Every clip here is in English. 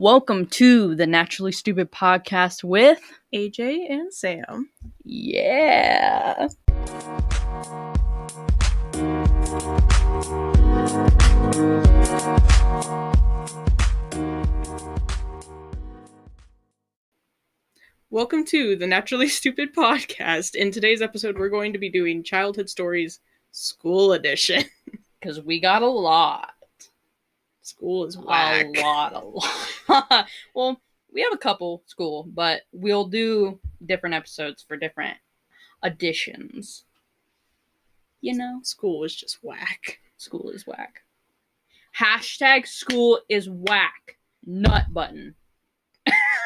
Welcome to the Naturally Stupid podcast with AJ and Sam. Yeah. Welcome to the Naturally Stupid podcast. In today's episode, we're going to be doing Childhood Stories School Edition. Because we got a lot. School is whack. A lot. Well, we have a couple school, but we'll do different episodes for different editions. You know? School is just whack. School is whack. Hashtag school is whack. Nut button.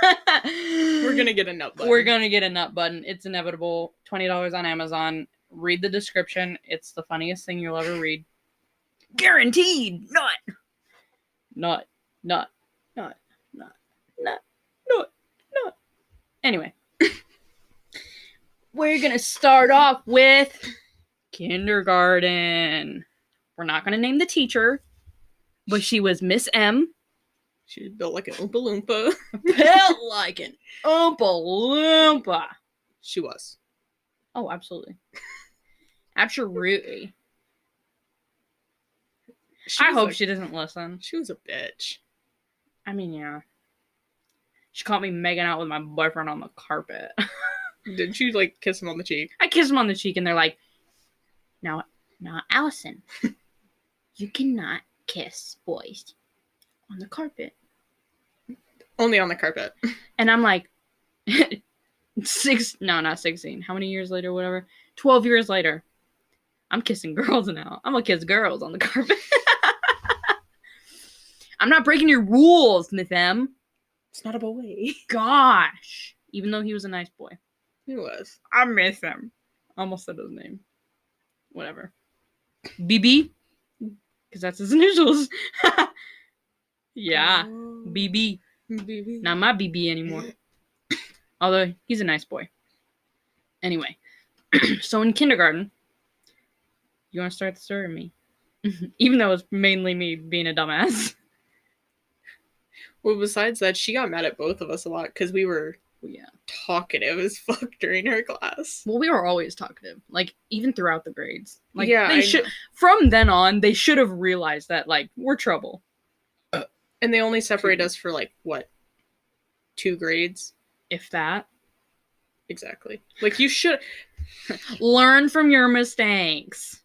We're gonna get a nut button. We're gonna get a nut button. It's inevitable. $20 on Amazon. Read the description. It's the funniest thing you'll ever read. Guaranteed. Nut. Nut. Nut. Nut. Nut. Nut. Nut. Nut. Anyway. We're gonna start off with kindergarten. We're not gonna name the teacher, but she was Miss M. She's built like an Oompa Loompa. Built like an Oompa Loompa. She was. Oh, absolutely. Absolutely. I hope she doesn't listen. She was a bitch. I mean, yeah. She caught me making out with my boyfriend on the carpet. Didn't you, like, kiss him on the cheek? I kissed him on the cheek, and they're like, Now, Allison, you cannot kiss boys on the carpet. Only on the carpet. And I'm like, not 16. How many years later, whatever? 12 years later. I'm kissing girls now. I'm gonna kiss girls on the carpet. I'm not breaking your rules, Miss M. It's not a boy. Gosh. Even though he was a nice boy. He was. I miss him. Almost said his name. Whatever. BB? Because that's his initials. Yeah. BB. BB. Not my BB anymore. Although, he's a nice boy. Anyway. So in kindergarten, you want to start the story with me? Even though it's mainly me being a dumbass. Well, besides that, she got mad at both of us a lot because we were talkative as fuck during her class. Well, we were always talkative. Like, even throughout the grades. Like, yeah, they should. From then on, they should have realized that, like, we're trouble. And they only separate us for, like, what? 2 grades? If that. Exactly. Like, you should... Learn from your mistakes.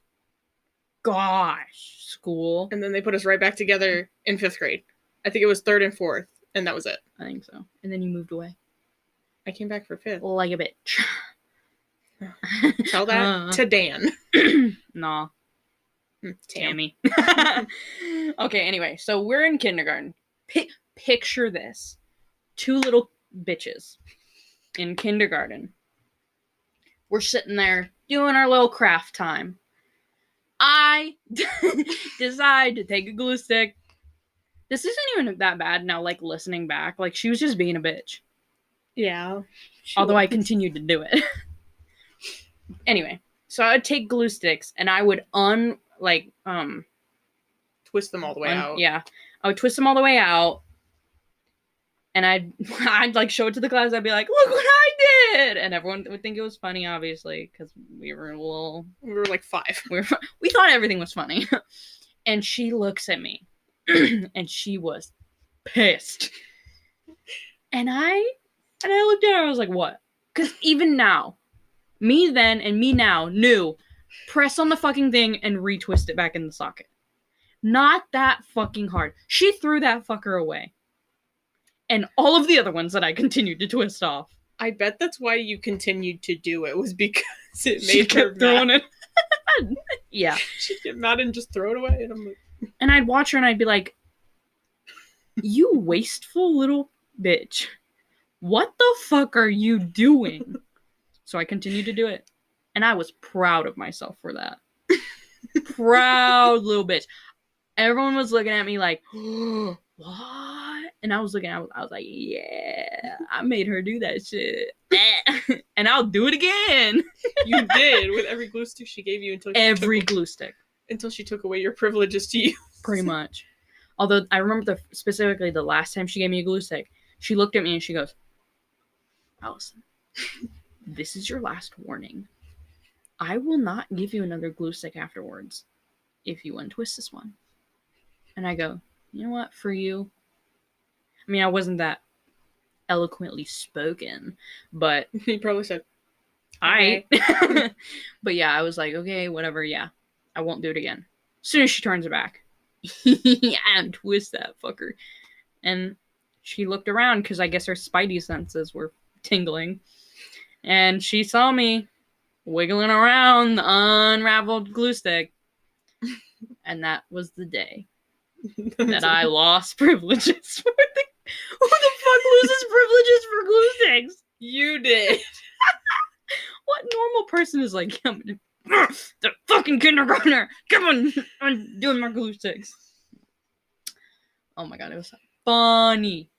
Gosh. School. And then they put us right back together in 5th grade. I think it was 3rd and 4th, and that was it. I think so. And then you moved away. I came back for 5th. Like a bitch. Tell that to Dan. Nah. Tammy. Okay, anyway. So we're in kindergarten. Picture this. 2 little bitches in kindergarten. We're sitting there doing our little craft time. I decide to take a glue stick. This isn't even that bad now, like, listening back. Like, she was just being a bitch. Yeah. Although I continued to do it. Anyway, so I would take glue sticks, and I would twist them all the way out. Yeah. I would twist them all the way out. And I'd like show it to the class. I'd be like, look what I did! And everyone would think it was funny, obviously, because we were like 5. We thought everything was funny. And she looks at me. And she was pissed. And I looked at her, I was like, what? Because even now, me then and me now knew, press on the fucking thing and retwist it back in the socket. Not that fucking hard. She threw that fucker away. And all of the other ones that I continued to twist off. I bet that's why you continued to do it, was because it made her throwing it. Yeah. She'd get mad and just throw it away. And I'm like... And I'd watch her and I'd be like, you wasteful little bitch. What the fuck are you doing? So I continued to do it. And I was proud of myself for that. Proud little bitch. Everyone was looking at me like, oh, what? And I was looking, I was like, yeah, I made her do that shit. And I'll do it again. You did, with every glue stick she gave you until she glue stick. Until she took away your privileges to use. Pretty much. Although I remember specifically the last time she gave me a glue stick, she looked at me and she goes, Allison, this is your last warning. I will not give you another glue stick afterwards if you untwist this one. And I go, you know what, for you? I mean, I wasn't that eloquently spoken, but... He probably said, I. But yeah, I was like, okay, whatever, yeah. I won't do it again. As soon as she turns her back, untwist that fucker. And she looked around because I guess her spidey senses were tingling. And she saw me wiggling around the unraveled glue stick. And that was the day that I lost privileges for the... Who the fuck loses privileges for glue sticks? You did. What normal person is like, the fucking kindergartner, come on, I'm doing my glue sticks. Oh my god, it was funny.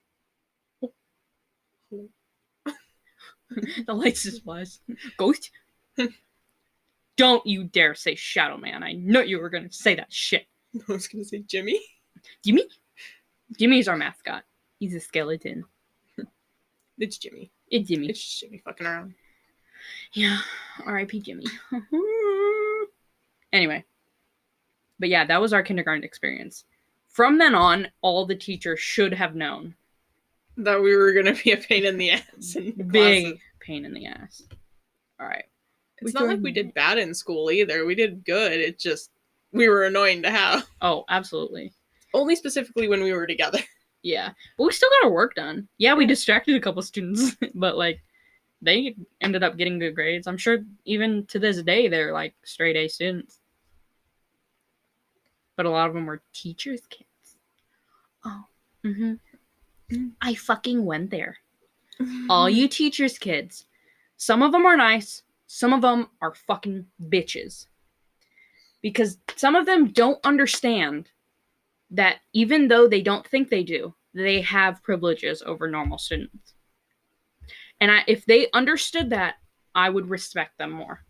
The lights just flash. Ghost? Don't you dare say Shadow Man. I know you were gonna say that shit. I was gonna say Jimmy. Jimmy? Jimmy's our mascot. He's a skeleton. It's Jimmy. It's Jimmy. It's just Jimmy fucking around. Yeah. R.I.P. Jimmy. Anyway. But yeah, that was our kindergarten experience. From then on, all the teachers should have known. That we were gonna be a pain in the ass. Big pain in the ass. Alright. It's not like we did bad in school either. We did good. It just, we were annoying to have. Oh, absolutely. Only specifically when we were together. Yeah. But we still got our work done. Yeah, we distracted a couple students, but like, they ended up getting good grades. I'm sure even to this day, they're like straight A students. But a lot of them were teachers' kids. Oh. Mm-hmm. I fucking went there. All you teachers' kids. Some of them are nice. Some of them are fucking bitches. Because some of them don't understand that even though they don't think they do, they have privileges over normal students. And if they understood that, I would respect them more.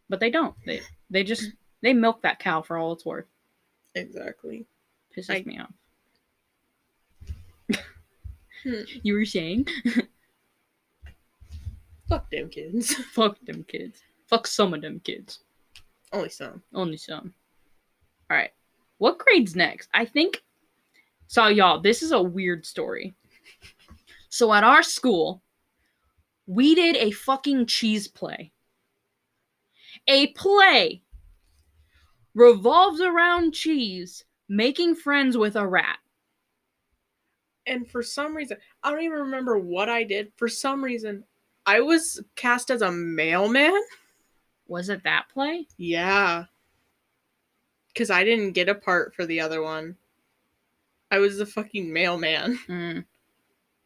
But they don't. They milk that cow for all it's worth. Exactly. Pisses me off. You were saying? Fuck them kids. Fuck them kids. Fuck some of them kids. Only some. Only some. Alright. What grade's next? I think... So, y'all, this is a weird story. So, at our school, we did a fucking cheese play. A play revolves around cheese making friends with a rat. And for some reason, I don't even remember what I did. For some reason, I was cast as a mailman. Was it that play? Yeah. Because I didn't get a part for the other one. I was the fucking mailman.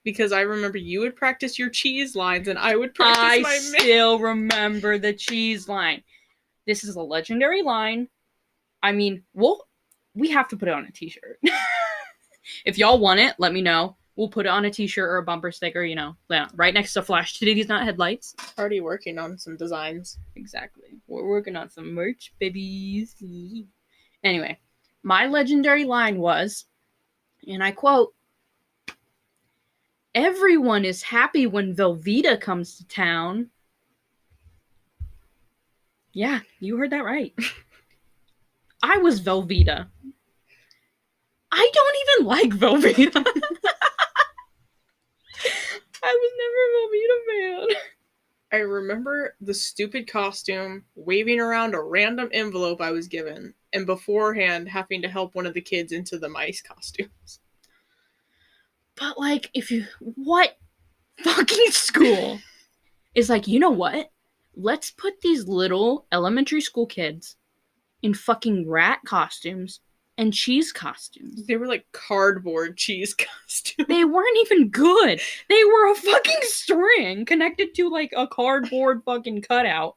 Because I remember you would practice your cheese lines and I would practice my I still remember the cheese line. This is a legendary line. I mean, we have to put it on a t-shirt. If y'all want it, let me know. We'll put it on a t-shirt or a bumper sticker, right next to Flash Titties Not Headlights. Already working on some designs. Exactly. We're working on some merch, babies. Anyway, my legendary line was, and I quote, "Everyone is happy when Velveeta comes to town." Yeah, you heard that right. I was Velveeta. I don't even like Velveeta. I was never a Velveeta fan. I remember the stupid costume, waving around a random envelope I was given, and beforehand having to help one of the kids into the mice costumes. But like, what fucking school is like, you know what? Let's put these little elementary school kids in fucking rat costumes and cheese costumes. They were like cardboard cheese costumes. They weren't even good. They were a fucking string connected to like a cardboard fucking cutout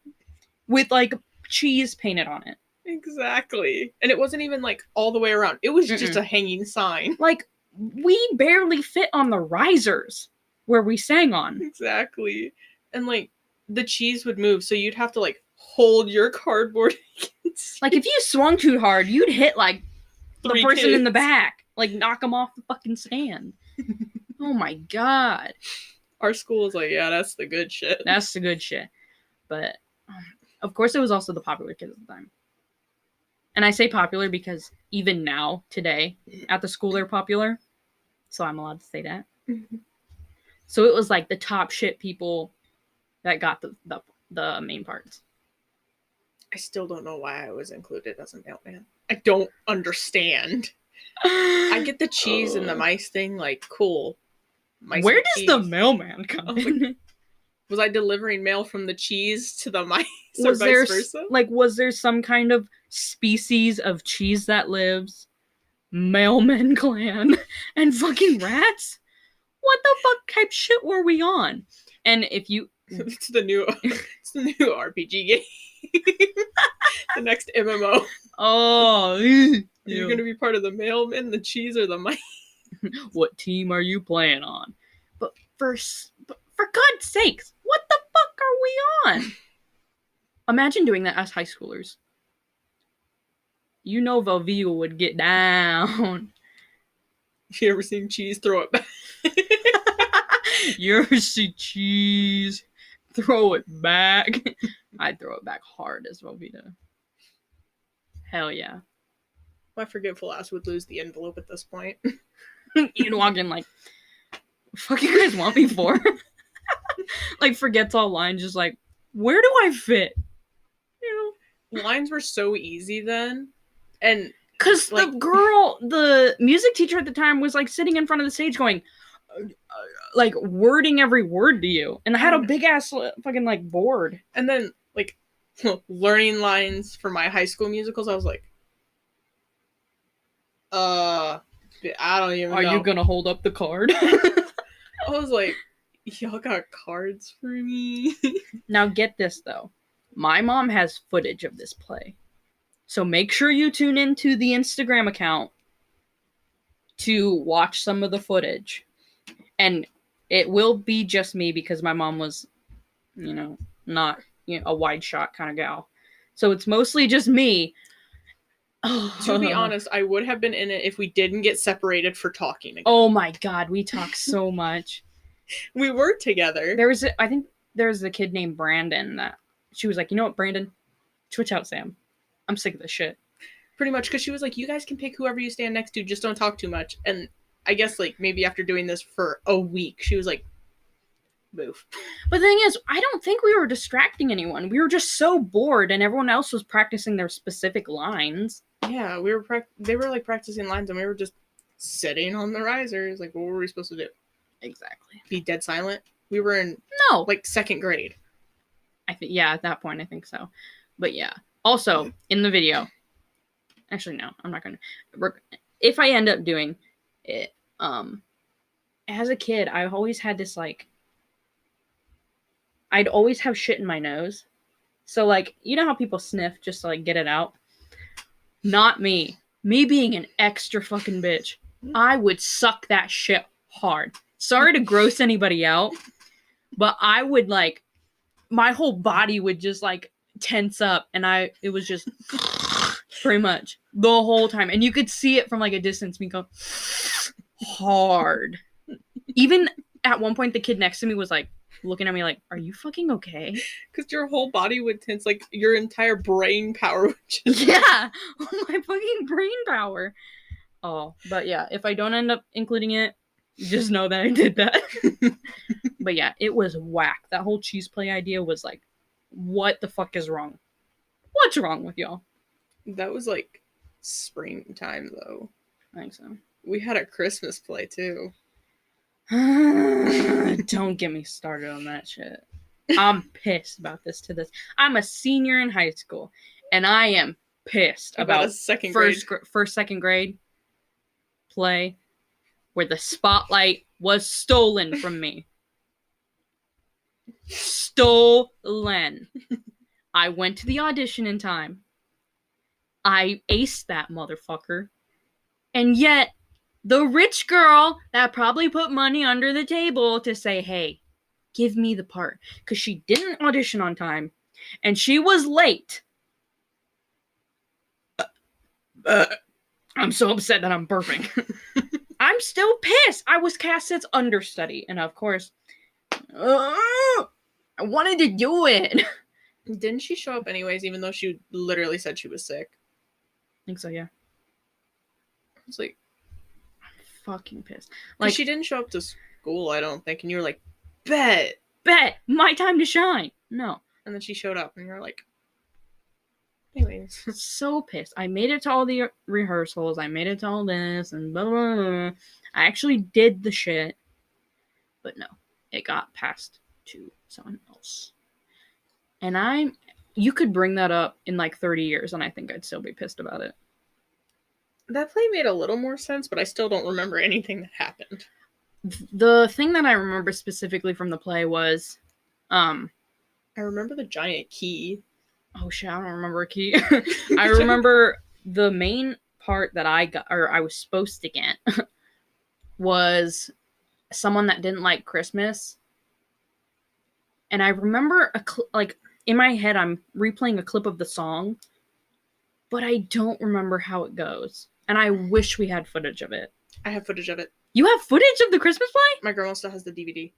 with like cheese painted on it. Exactly. And it wasn't even like all the way around. It was just a hanging sign. Like, we barely fit on the risers where we sang on. Exactly. And like, the cheese would move, so you'd have to like hold your cardboard against. Like, if you swung too hard, you'd hit like the person in the back. Like, knock them off the fucking stand. Oh my god. Our school is like, yeah, that's the good shit. That's the good shit. But, of course, it was also the popular kids at the time. And I say popular because even now, today, at the school, they're popular. So I'm allowed to say that. So it was like the top shit people that got the main parts. I still don't know why I was included as a mailman. I don't understand. I get the cheese and the mice thing, like, cool. Mice Where and does cheese. the mailman come in? Was I delivering mail from the cheese to the mice or vice versa? Was there some kind of species of cheese that lives? Mailman clan and fucking rats? What the fuck type shit were we on? And if you... it's the new RPG game. The next MMO. Oh. You're going to be part of the mailman, the cheese, or the mice? What team are you playing on? But for God's sakes, what the fuck are we on? Imagine doing that as high schoolers. You know Velveeta would get down. You ever seen cheese throw it back? You ever see cheese throw it back? I'd throw it back hard as Velveeta. Hell yeah. My forgetful ass would lose the envelope at this point. You'd walk in like, fuck you guys want me for? Like, forgets all lines, just like, where do I fit? You know? Lines were so easy then. And because like, the music teacher at the time was like sitting in front of the stage going, like wording every word to you. And I had a big ass fucking like board. And then like learning lines for my high school musicals, I was like, I don't even know. Are you gonna hold up the card? I was like, y'all got cards for me? Now get this though. My mom has footage of this play. So make sure you tune into the Instagram account to watch some of the footage. And it will be just me because my mom was, not a wide shot kind of gal. So it's mostly just me. To be honest, I would have been in it if we didn't get separated for talking again. Oh my god, we talk so much. We were together. I think there was a kid named Brandon that she was like, you know what, Brandon? Switch out Sam. I'm sick of this shit. Pretty much, because she was like, you guys can pick whoever you stand next to, just don't talk too much. And I guess, like, maybe after doing this for a week, she was like, move. But the thing is, I don't think we were distracting anyone. We were just so bored, and everyone else was practicing their specific lines. Yeah, they were, like, practicing lines, and we were just sitting on the risers. Like, what were we supposed to do? Exactly. Be dead silent? We were in, like, second grade. At that point, I think so. But yeah. Also, in the video, actually, no, I'm not going to. If I end up doing it, as a kid, I always had this, like, I'd always have shit in my nose. So, like, you know how people sniff just to, like, get it out? Not me. Me being an extra fucking bitch. I would suck that shit hard. Sorry to gross anybody out, but I would, like, my whole body would just, like, tense up, and it was just pretty much the whole time, and you could see it from like a distance, me go hard. Even at one point, the kid next to me was like looking at me like, "Are you fucking okay?" Because your whole body would tense, like your entire brain power would just my fucking brain power. Oh, but yeah, if I don't end up including it, just know that I did that. But yeah, it was whack. That whole cheese play idea was like, what the fuck is wrong? What's wrong with y'all? That was like springtime though. I think so. We had a Christmas play too. Don't get me started on that shit. I'm pissed about this. I'm a senior in high school, and I am pissed about a second grade play where the spotlight was stolen from me. Stolen. I went to the audition in time. I aced that motherfucker. And yet, the rich girl that probably put money under the table to say, hey, give me the part. Because she didn't audition on time. And she was late. I'm so upset that I'm burping. I'm still pissed. I was cast as understudy. And of course, I wanted to do it. Didn't she show up anyways, even though she literally said she was sick? I think so, yeah. I was like, Fucking pissed. like, she didn't show up to school, I don't think, and you were like, bet, my time to shine. No. and then she showed up, and you're like, anyways. So pissed. I made it to all the rehearsals. I made it to all this, and blah, blah, blah. I actually did the shit. But no. It got passed to someone else. And you could bring that up in like 30 years, and I think I'd still be pissed about it. That play made a little more sense, but I still don't remember anything that happened. The thing that I remember specifically from the play was, I remember the giant key. Oh shit, I don't remember a key. I remember the main part that I got, or I was supposed to get, was someone that didn't like Christmas. And I remember, like, in my head, I'm replaying a clip of the song, but I don't remember how it goes. And I wish we had footage of it. I have footage of it. You have footage of the Christmas play? My grandma still has the DVD.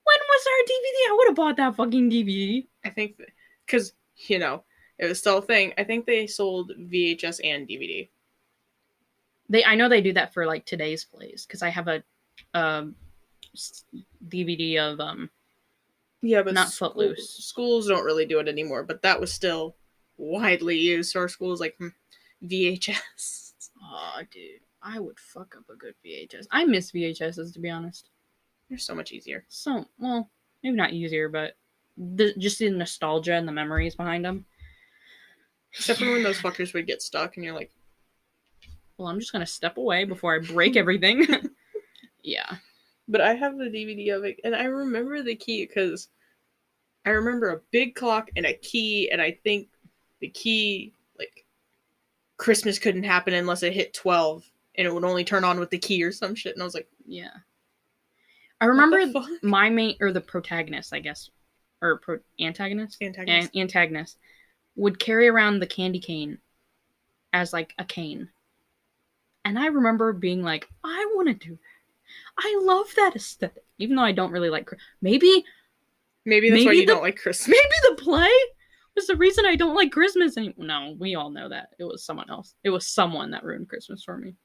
When was our DVD? I would have bought that fucking DVD. I think, because, you know, it was still a thing. I think they sold VHS and DVD. I know they do that for, like, today's plays, because I have a DVD of, yeah, but not Footloose. Schools don't really do it anymore, but that was still widely used. So our school was like, VHS. Oh, dude. I would fuck up a good VHS. I miss VHSs, to be honest. They're so much easier. So, well, maybe not easier, but just the nostalgia and the memories behind them. Except for when those fuckers would get stuck and you're like, well, I'm just going to step away before I break everything. Yeah. But I have the DVD of it, and I remember the key because I remember a big clock and a key, and I think the key, like, Christmas couldn't happen unless it hit 12, and it would only turn on with the key or some shit, and I was like, yeah. I remember my main, or the protagonist, I guess, or antagonist? Antagonist would carry around the candy cane as, like, a cane. And I remember being like, I want to do that. I love that aesthetic. Even though I don't really like... Maybe that's why you don't like Christmas. Maybe the play was the reason I don't like Christmas anymore. No, we all know that. It was someone else. It was someone that ruined Christmas for me.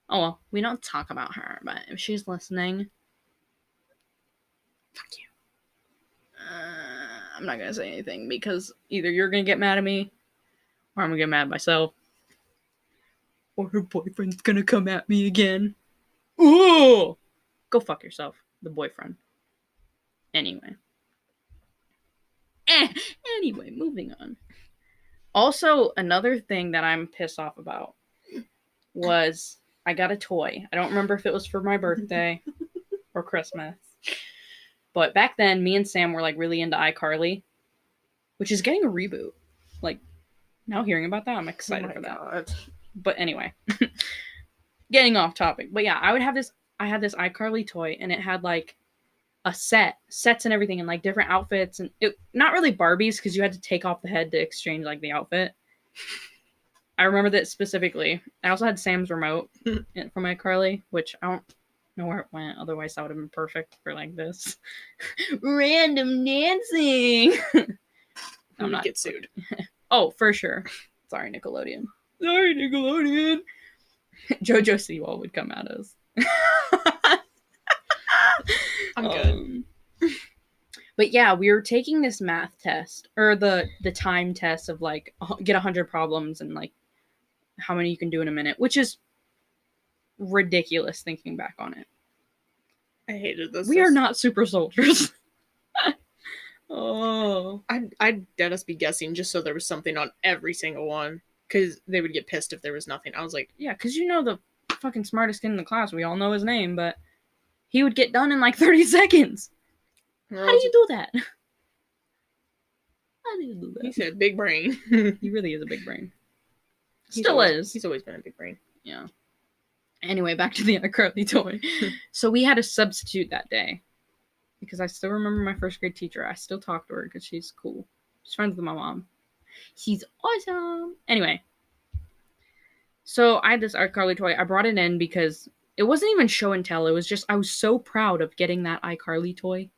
Oh, well. We don't talk about her, but if she's listening... Fuck you. I'm not gonna say anything, because either you're gonna get mad at me, or I'm gonna get mad at myself. Or her boyfriend's gonna come at me again. Ooh! Go fuck yourself, the boyfriend. Anyway. Anyway, moving on. Also, another thing that I'm pissed off about was I got a toy. I don't remember if it was for my birthday or Christmas. But back then, me and Sam were, like, really into Icarly, which is getting a reboot. Like, now hearing about that, I'm excited for that. God. But anyway, getting off topic. But yeah, I had this iCarly toy, and it had, like, a sets and everything, and, like, different outfits, and it, not really Barbies, because you had to take off the head to exchange, like, the outfit. I remember that specifically. I also had Sam's remote from iCarly, which I don't know where it went. Otherwise, that would have been perfect for, like, this random dancing. I'm not get sued. Oh, for sure. Sorry, Nickelodeon. Sorry, Nickelodeon. JoJo Siwa would come at us. I'm good. But yeah, we were taking this math test, or the time test of, like, get 100 problems and, like, how many you can do in a minute, which is ridiculous thinking back on it. I hated this. We are not super soldiers. Oh. I'd let us be guessing just so there was something on every single one. Because they would get pissed if there was nothing. I was like... Yeah, because you know the fucking smartest kid in the class. We all know his name, but he would get done in, like, 30 seconds. How do you do that? How do you do that? He said big brain. He really is a big brain. Still is. He's always been a big brain. Yeah. Anyway, back to the iCarly toy. So we had a substitute that day. Because I still remember my first grade teacher. I still talk to her because she's cool. She's friends with my mom. She's awesome. Anyway, so I had this iCarly toy. I brought it in because it wasn't even show and tell. It was just I was so proud of getting that iCarly toy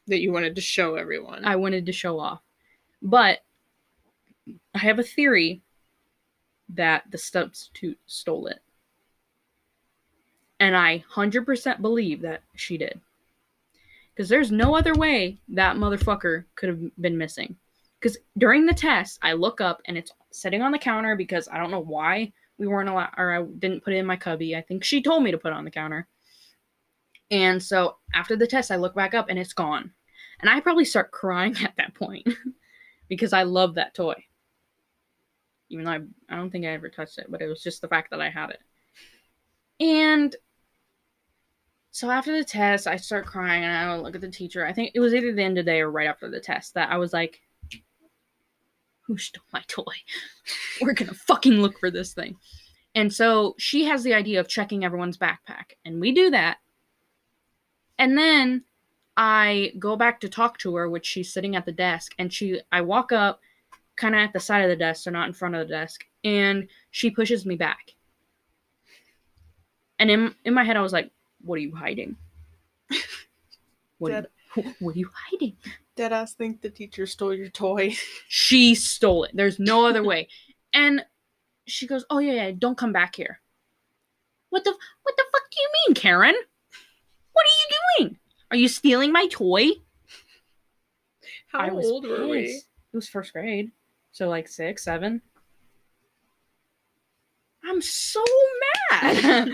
that you wanted to show everyone. I wanted to show off. But I have a theory that the substitute stole it. And I 100% believe that she did. Because there's no other way that motherfucker could have been missing. Because during the test, I look up and it's sitting on the counter because I don't know why we weren't allowed, or I didn't put it in my cubby. I think she told me to put it on the counter. And so after the test, I look back up and it's gone. And I probably start crying at that point because I love that toy. Even though I don't think I ever touched it, but it was just the fact that I had it. And so after the test, I start crying and I look at the teacher. I think it was either the end of the day or right after the test that I was like, who stole my toy? We're gonna fucking look for this thing. And so she has the idea of checking everyone's backpack. And we do that. And then I go back to talk to her, which she's sitting at the desk. And I walk up kind of at the side of the desk, so not in front of the desk. And she pushes me back. And in my head, I was like, what are you hiding? What are you hiding? Deadass think the teacher stole your toy. She stole it. There's no other way. And she goes, oh yeah, don't come back here. What the fuck do you mean, Karen? What are you doing? Are you stealing my toy? How old were we? It was first grade. So like 6, 7. I'm so mad.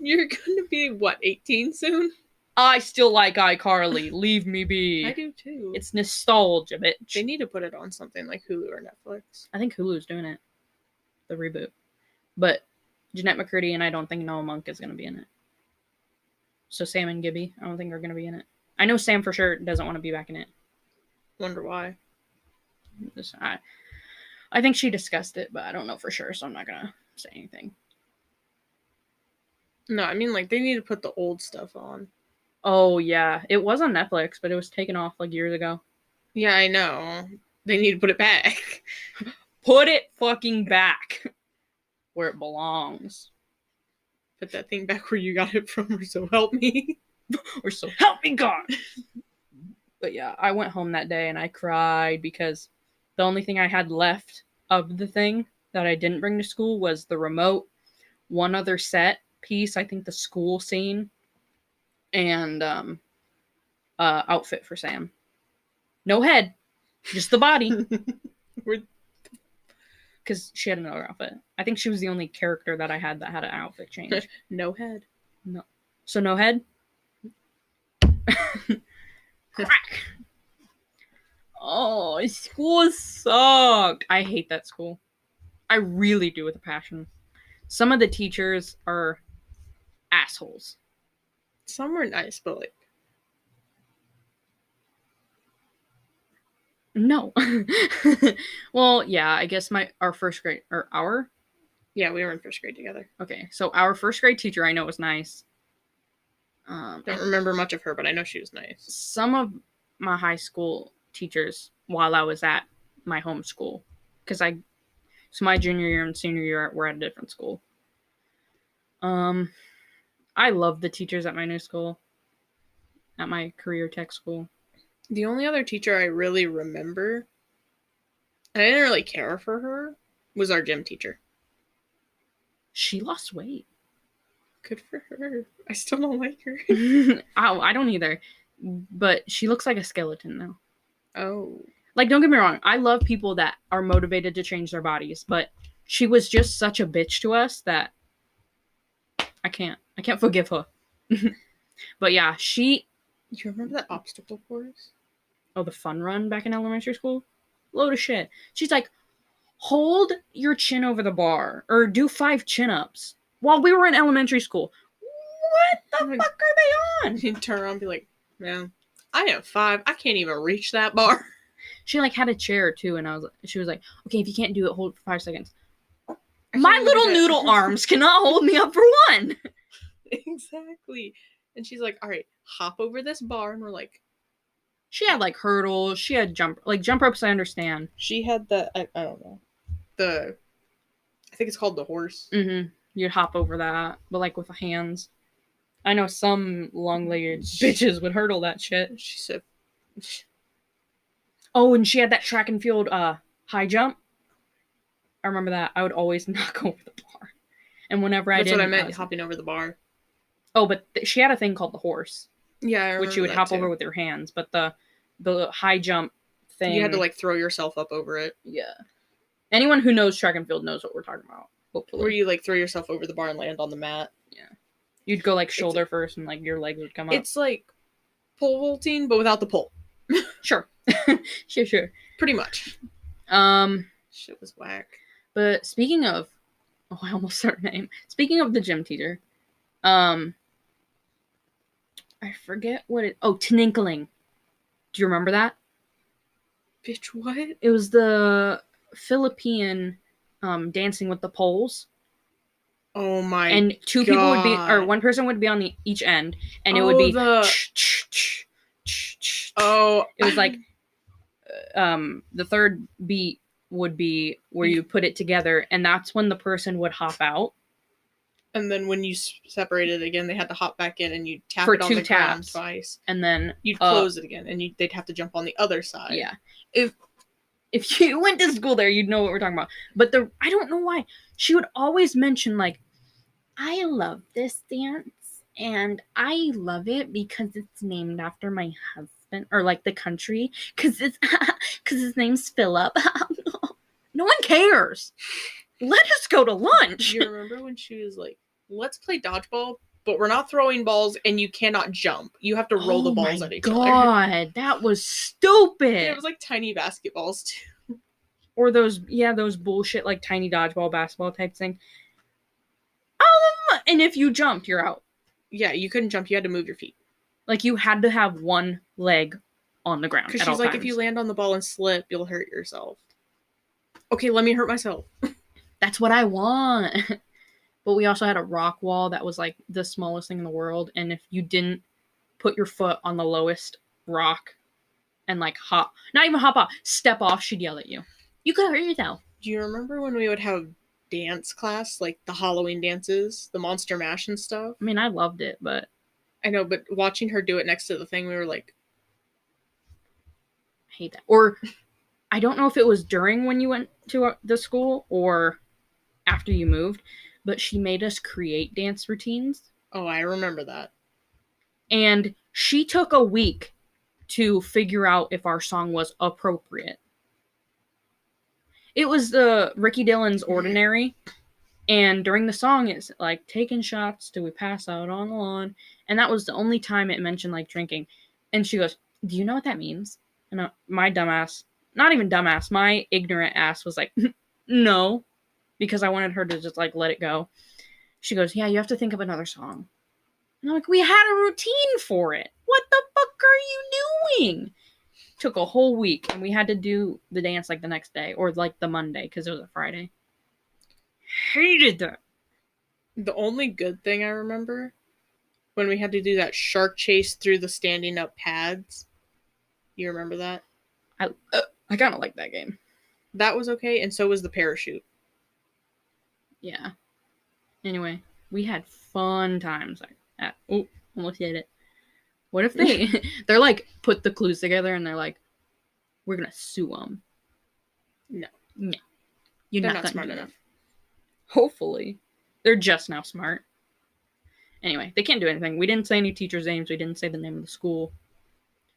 You're gonna be, what, 18 soon? I still like iCarly. Leave me be. I do too. It's nostalgia, bitch. They need to put it on something like Hulu or Netflix. I think Hulu's doing it. The reboot. But Jeanette McCurdy and I don't think Noah Monk is going to be in it. So Sam and Gibby, I don't think are going to be in it. I know Sam for sure doesn't want to be back in it. Wonder why. I think she discussed it, but I don't know for sure, so I'm not going to say anything. No, I mean, like, they need to put the old stuff on. Oh, yeah. It was on Netflix, but it was taken off, like, years ago. Yeah, I know. They need to put it back. Put it fucking back. Where it belongs. Put that thing back where you got it from, or so help me. Or so help me God. But yeah, I went home that day and I cried because the only thing I had left of the thing that I didn't bring to school was the remote, one other set piece, I think the school scene, and outfit for Sam. No head, just the body. Because she had another outfit. I think she was the only character that I had that had an outfit change. No head. No. So no head? Crack. Oh, school sucked. I hate that school. I really do with a passion. Some of the teachers are assholes. Some were nice, but like... No. Well, yeah, I guess our first grade, or our? Yeah, we were in first grade together. Okay, so our first grade teacher I know was nice. Don't remember much of her, but I know she was nice. Some of my high school teachers, while I was at my home school, because so my junior year and senior year were at a different school. I love the teachers at my new school, at my career tech school. The only other teacher I really remember, and I didn't really care for her, was our gym teacher. She lost weight. Good for her. I still don't like her. I don't either. But she looks like a skeleton now. Oh. Like, don't get me wrong. I love people that are motivated to change their bodies. But she was just such a bitch to us that I can't forgive her. But yeah, you remember that obstacle course? Oh, the fun run back in elementary school? Load of shit. She's like, hold your chin over the bar. Or do 5 chin-ups. While we were in elementary school. What the fuck are they on? She'd turn around and be like, man, I am 5. I can't even reach that bar. She like had a chair too, and she was like, okay, if you can't do it, hold it for 5 seconds. My little noodle arms cannot hold me up for 1. Exactly. And she's like, all right, hop over this bar. And we're like, She had like hurdles. She had jump ropes. I understand. She had I don't know. I think it's called the horse. Mm-hmm. You'd hop over that, but like with the hands. I know some long-legged bitches would hurdle that shit. She said. Oh, and she had that track and field high jump. I remember that. I would always knock over the bar. And whenever I did, that's what I meant, hopping over the bar. Oh, but she had a thing called the horse. Yeah, I remember which you would hop over with your hands. But the high jump thing, you had to like throw yourself up over it. Yeah. Anyone who knows track and field knows what we're talking about. Hopefully. Where you like throw yourself over the bar and land on the mat. Yeah. You'd go like shoulder first, and like your legs would come up. It's like pole vaulting, but without the pole. Sure. Sure. Pretty much. Shit was whack. But speaking of, I almost said her name. Speaking of the gym teacher, I forget what it. Oh, Tninkling. Do you remember that? Bitch, what? It was the Philippine dancing with the poles. Oh my! And two God. people would be, or one person would be on each end, and it would be. Oh, it was like, the third beat would be where you put it together, and that's when the person would hop out. And then when you separated again, they had to hop back in, and you tap for it on the ground twice, and then you'd close it again, and they'd have to jump on the other side. Yeah, if you went to school there, you'd know what we're talking about. But I don't know why she would always mention like, I love this dance, and I love it because it's named after my husband, or like the country, because his name's Philip. No one cares. Let us go to lunch. You remember when she was like, let's play dodgeball, but we're not throwing balls, and you cannot jump. You have to roll the balls at each other. Oh my god, that was stupid. It was like tiny basketballs too. Or those bullshit like tiny dodgeball basketball type thing. And if you jumped, you're out. Yeah, you couldn't jump. You had to move your feet. Like, you had to have one leg on the ground. Because she's like, if you land on the ball and slip, you'll hurt yourself. Okay, let me hurt myself. That's what I want. But we also had a rock wall that was like the smallest thing in the world. And if you didn't put your foot on the lowest rock and like not even hop off, step off, she'd yell at you. You could hurt yourself. Do you remember when we would have dance class, like the Halloween dances, the Monster Mash and stuff? I mean, I loved it, but I know, but watching her do it next to the thing, we were like, I hate that. Or I don't know if it was during when you went to the school or after you moved, but she made us create dance routines. Oh, I remember that. And she took a week to figure out if our song was appropriate. It was the Ricky Dillon's Ordinary. And during the song, it's like, taking shots till we pass out on the lawn. And that was the only time it mentioned like drinking. And she goes, do you know what that means? And my dumbass, not even dumbass, my ignorant ass was like, no. Because I wanted her to just like let it go. She goes, yeah, you have to think of another song. And I'm like, we had a routine for it. What the fuck are you doing? Took a whole week, and we had to do the dance like the next day, or like the Monday, because it was a Friday. Hated that. The only good thing I remember, when we had to do that shark chase through the standing up pads. You remember that? I kind of like that game. That was okay, and so was the parachute. Yeah. Anyway, we had fun times. Almost did it. What if they're like, put the clues together and they're like, we're gonna sue them? No. You're not smart enough. Hopefully. They're just now smart. Anyway, they can't do anything. We didn't say any teachers' names. We didn't say the name of the school.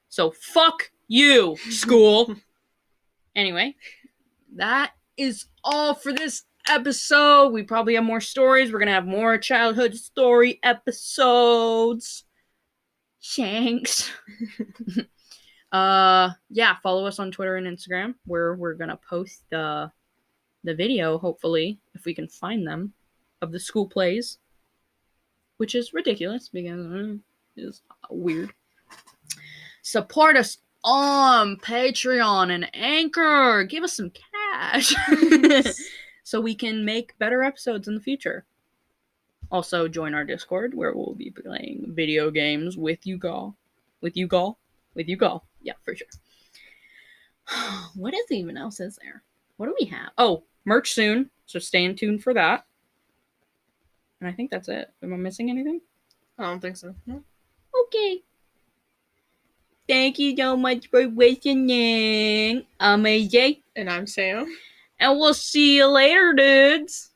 So fuck you, school. Anyway, that is all for this episode. We probably have more stories. We're gonna have more childhood story episodes. Shanks. Yeah, follow us on Twitter and Instagram, where we're gonna post the video, hopefully, if we can find them, of the school plays, which is ridiculous because it's weird. Support us on Patreon and Anchor. Give us some cash so we can make better episodes in the future. Also, join our Discord, where we'll be playing video games with you all. with you go. Yeah, for sure. What is even else is there? What do we have? Oh, merch soon, so stay tuned for that. And I think that's it. Am I missing anything? I don't think so. No. Okay. Thank you so much for listening. I'm AJ. And I'm Sam. And we'll see you later, dudes.